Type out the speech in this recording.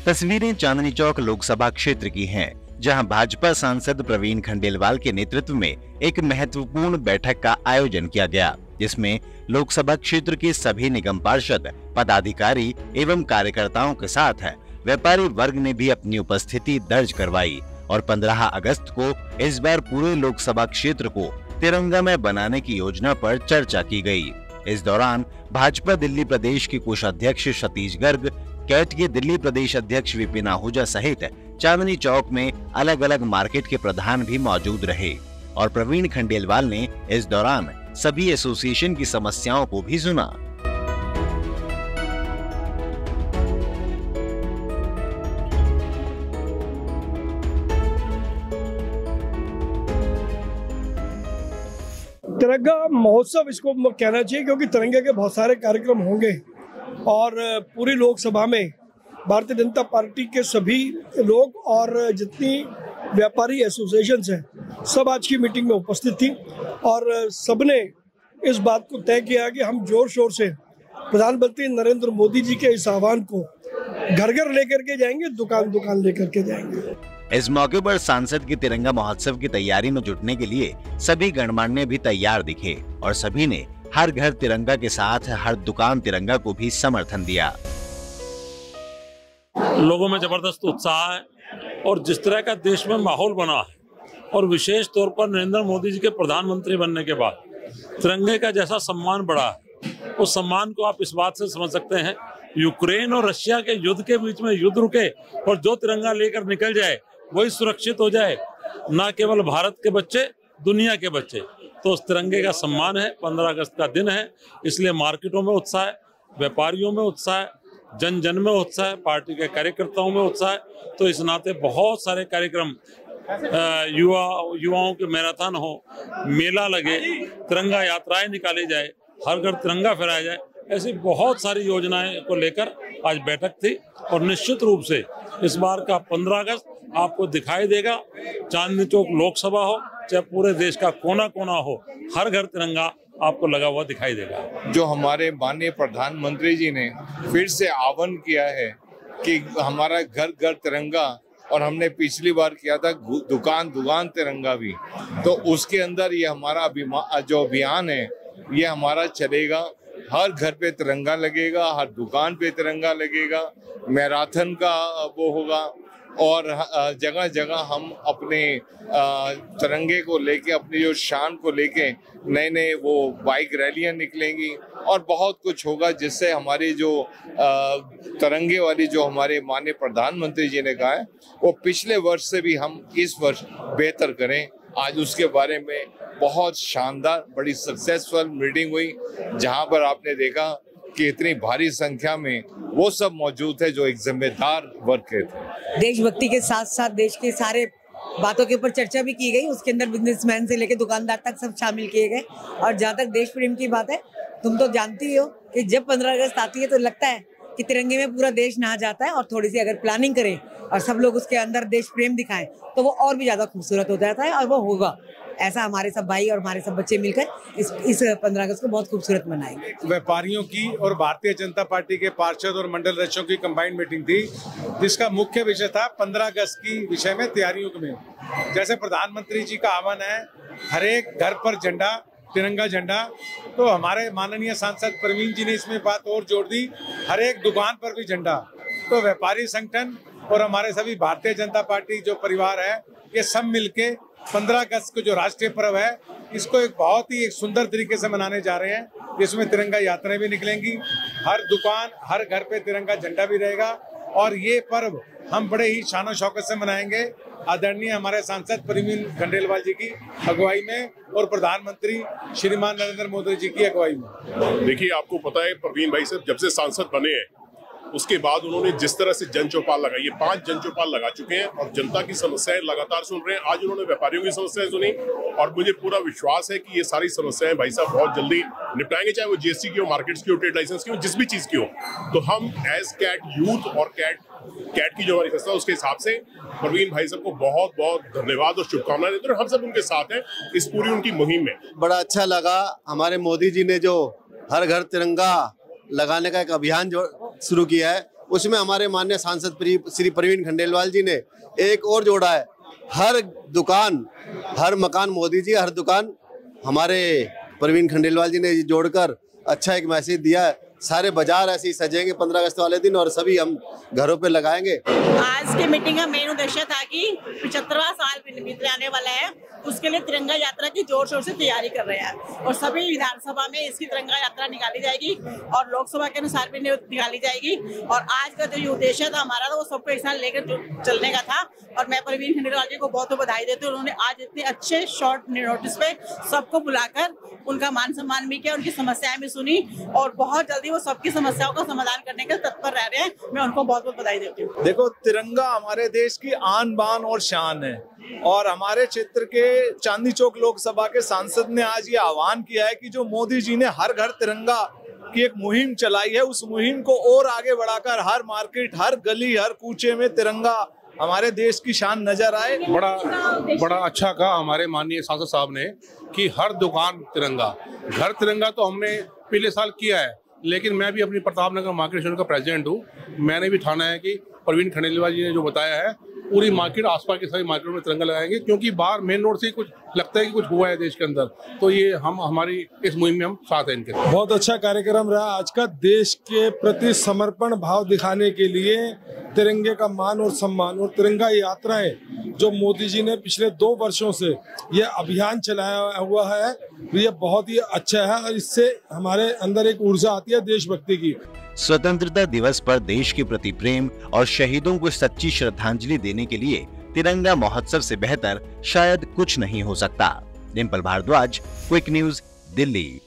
तस्वीरें चांदनी चौक लोकसभा क्षेत्र की हैं, जहां भाजपा सांसद प्रवीण खंडेलवाल के नेतृत्व में एक महत्वपूर्ण बैठक का आयोजन किया गया, जिसमें लोकसभा क्षेत्र के सभी निगम पार्षद, पदाधिकारी एवं कार्यकर्ताओं के साथ व्यापारी वर्ग ने भी अपनी उपस्थिति दर्ज करवाई और 15 अगस्त को इस बार पूरे लोकसभा क्षेत्र को तिरंगामय बनाने की योजना पर चर्चा की गई। इस दौरान भाजपा दिल्ली प्रदेश के कोषाध्यक्ष सतीश गर्ग, कैट के दिल्ली प्रदेश अध्यक्ष विपिन आहूजा सहित चांदनी चौक में अलग अलग मार्केट के प्रधान भी मौजूद रहे और प्रवीण खंडेलवाल ने इस दौरान सभी एसोसिएशन की समस्याओं को भी सुना। तिरंगा महोत्सव इसको कहना चाहिए, क्योंकि तिरंगे के बहुत सारे कार्यक्रम होंगे और पूरी लोकसभा में भारतीय जनता पार्टी के सभी लोग और जितनी व्यापारी एसोसिएशंस हैं सब आज की मीटिंग में उपस्थित थी और सबने इस बात को तय किया कि हम जोर शोर से प्रधानमंत्री नरेंद्र मोदी जी के इस आह्वान को घर घर लेकर के जाएंगे, दुकान दुकान लेकर के जाएंगे। इस मौके पर सांसद के तिरंगा महोत्सव की तैयारी में जुटने के लिए सभी गणमान्य भी तैयार दिखे और सभी ने हर घर तिरंगा के साथ हर दुकान तिरंगा को भी समर्थन दिया। लोगों में जबरदस्त उत्साह है और जिस तरह का देश में माहौल बना है और विशेष तौर पर नरेंद्र मोदी जी के प्रधानमंत्री बनने के बाद तिरंगे का जैसा सम्मान बढ़ा है, उस सम्मान को आप इस बात से समझ सकते हैं। यूक्रेन और रशिया के युद्ध के बीच में युद्ध रुके और जो तिरंगा लेकर निकल जाए वही सुरक्षित हो जाए, न केवल भारत के बच्चे, दुनिया के बच्चे। तो उस तिरंगे का सम्मान है। 15 अगस्त का दिन है, इसलिए मार्केटों में उत्साह है, व्यापारियों में उत्साह है, जन जन में उत्साह है, पार्टी के कार्यकर्ताओं में उत्साह है। तो इस नाते बहुत सारे कार्यक्रम, युवाओं के मैराथन हो, मेला लगे, तिरंगा यात्राएं निकाली जाए, हर घर तिरंगा फहराया जाए, ऐसी बहुत सारी योजनाएं को लेकर आज बैठक थी। और निश्चित रूप से इस बार का 15 अगस्त आपको दिखाई देगा। चांदनी चौक लोकसभा हो चाहे पूरे देश का कोना कोना हो, हर घर तिरंगा आपको लगा हुआ दिखाई देगा। जो हमारे माननीय प्रधानमंत्री जी ने फिर से आह्वान किया है कि हमारा घर घर तिरंगा, और हमने पिछली बार किया था दुकान दुकान तिरंगा भी, तो उसके अंदर ये हमारा जो अभियान है ये हमारा चलेगा। हर घर पे तिरंगा लगेगा, हर दुकान पे तिरंगा लगेगा, मैराथन का वो होगा और जगह जगह हम अपने तिरंगे को लेके, अपनी जो शान को लेके नए नए वो बाइक रैलियां निकलेंगी और बहुत कुछ होगा, जिससे हमारी जो तिरंगे वाली जो हमारे माननीय प्रधानमंत्री जी ने कहा है वो पिछले वर्ष से भी हम इस वर्ष बेहतर करें। आज उसके बारे में बहुत शानदार बड़ी सक्सेसफुल मीटिंग हुई, जहां पर आपने देखा कि इतनी भारी संख्या में वो सब मौजूद थे जो एक जिम्मेदार वर्ग के थे। देशभक्ति के साथ साथ देश के सारे बातों के ऊपर चर्चा भी की गई। उसके अंदर बिजनेसमैन से लेकर दुकानदार तक सब शामिल किए गए। और जहाँ तक देश प्रेम की बात है, तुम तो जानती ही हो कि जब 15 अगस्त आती है तो लगता है कि तिरंगे में पूरा देश नहा जाता है। और थोड़ी सी अगर प्लानिंग करें और सब लोग उसके अंदर देश प्रेम दिखाएं तो वो और भी ज्यादा खूबसूरत हो जाता है और वो होगा। ऐसा हमारे सब भाई और हमारे सब बच्चे मिलकर इस 15 अगस्त को बहुत खूबसूरत मनाएंगे। व्यापारियों की और भारतीय जनता पार्टी के पार्षद और मंडल अध्यक्षों की कंबाइंड मीटिंग थी, जिसका मुख्य विषय था 15 अगस्त की विषय में तैयारियों में। जैसे प्रधानमंत्री जी का आह्वान है हर एक घर पर झंडा, तिरंगा झंडा, तो हमारे माननीय सांसद प्रवीण जी ने इसमें बात और जोड़ दी, हर एक दुकान पर भी झंडा। तो व्यापारी संगठन और हमारे सभी भारतीय जनता पार्टी जो परिवार है, ये सब मिलके 15 अगस्त को जो राष्ट्रीय पर्व है इसको एक बहुत ही सुंदर तरीके से मनाने जा रहे हैं। इसमें तिरंगा यात्राएं भी निकलेंगी, हर दुकान हर घर पे तिरंगा झंडा भी रहेगा और ये पर्व हम बड़े ही शानो शौकत से मनाएंगे। आदरणीय हमारे सांसद प्रवीण खंडेलवाल जी की अगुवाई में और प्रधानमंत्री श्रीमान नरेंद्र मोदी जी की अगुवाई में। देखिए, आपको पता है प्रवीण भाई साहब जब से सांसद बने हैं उसके बाद उन्होंने जिस तरह से जन चौपाल लगाई, ये 5 जन चौपाल लगा चुके हैं और जनता की समस्याएं लगातार सुन रहे हैं। आज उन्होंने व्यापारियों की समस्याएं सुनी और मुझे पूरा विश्वास है कि ये सारी समस्याएं भाई साहब बहुत जल्दी निपटाएंगे, चाहे वो जीएसटी की हो, मार्केट्स की हो, ट्रेड लाइसेंस की हो, जिस भी चीज की हो। तो हम एज कैट यूथ और कैट की जो हमारी संस्था उसके हिसाब से प्रवीण भाई साहब को बहुत बहुत धन्यवाद और शुभकामनाएं देते हैं। हम सब उनके साथ हैं इस पूरी उनकी मुहिम में। बड़ा अच्छा लगा हमारे मोदी जी ने जो हर घर तिरंगा लगाने का एक अभियान जो शुरू किया है, उसमें हमारे माननीय सांसद श्री प्रवीण खंडेलवाल जी ने एक और जोड़ा है, हर दुकान हर मकान मोदी जी, हर दुकान हमारे प्रवीण खंडेलवाल जी ने जोड़कर अच्छा एक मैसेज दिया है। सारे बाजार ऐसे ही सजेंगे 15 अगस्त वाले दिन और सभी हम घरों पे लगाएंगे। आज की मीटिंग का मेन उद्देश्य था कि 75वां साल बीतने आने वाला है, उसके लिए तिरंगा यात्रा की जोर शोर से तैयारी कर रहे हैं और सभी विधानसभा में इसकी तिरंगा यात्रा निकाली जाएगी और लोकसभा के अनुसार भी निकाली जाएगी। और आज का जो उद्देश्य था हमारा था वो सबको एक साथ लेकर चलने का था और मैं प्रवीण खंडेलवाल जी को बहुत बधाई देती हूँ। उन्होंने आज इतने अच्छे शॉर्ट नोटिस पे सबको बुलाकर उनका मान सम्मान भी किया, उनकी समस्याएं भी सुनी और बहुत जल्दी वो सबकी समस्याओं का समाधान करने के तत्पर रह रहे हैं। मैं उनको बहुत बहुत बधाई देती हूँ। देखो, तिरंगा हमारे देश की आन बान और शान है और हमारे क्षेत्र के चांदनी चौक लोकसभा के सांसद ने आज ये आह्वान किया है कि जो मोदी जी ने हर घर तिरंगा की एक मुहिम चलाई है, उस मुहिम को और आगे बढ़ाकर हर मार्केट, हर गली, हर कूचे में तिरंगा हमारे देश की शान नजर आए। बड़ा अच्छा कहा हमारे माननीय सांसद साहब ने कि हर दुकान तिरंगा, घर तिरंगा तो हमने पिछले साल किया है, लेकिन मैं भी अपनी प्रतापनगर मार्केट का प्रेसिडेंट हूँ। मैंने भी ठाना है कि प्रवीण खंडेलवाल जी ने जो बताया है पूरी मार्केट, आसपास के सभी मार्केटों में तिरंगा लगाएंगे, क्योंकि बाहर मेन रोड से कुछ लगता है कि कुछ हुआ है देश के अंदर, तो ये हमारी इस मुहिम में हम साथ हैं इनके। बहुत अच्छा कार्यक्रम रहा आज का। देश के प्रति समर्पण भाव दिखाने के लिए तिरंगे का मान और सम्मान और तिरंगा यात्राएं जो मोदी जी ने पिछले 2 वर्षों से ये अभियान चलाया हुआ है, ये बहुत ही अच्छा है और इससे हमारे अंदर एक ऊर्जा आती है देशभक्ति की। स्वतंत्रता दिवस पर देश के प्रति प्रेम और शहीदों को सच्ची श्रद्धांजलि देने के लिए तिरंगा महोत्सव से बेहतर शायद कुछ नहीं हो सकता। Dimple Bhardwaj, Quick News, Delhi.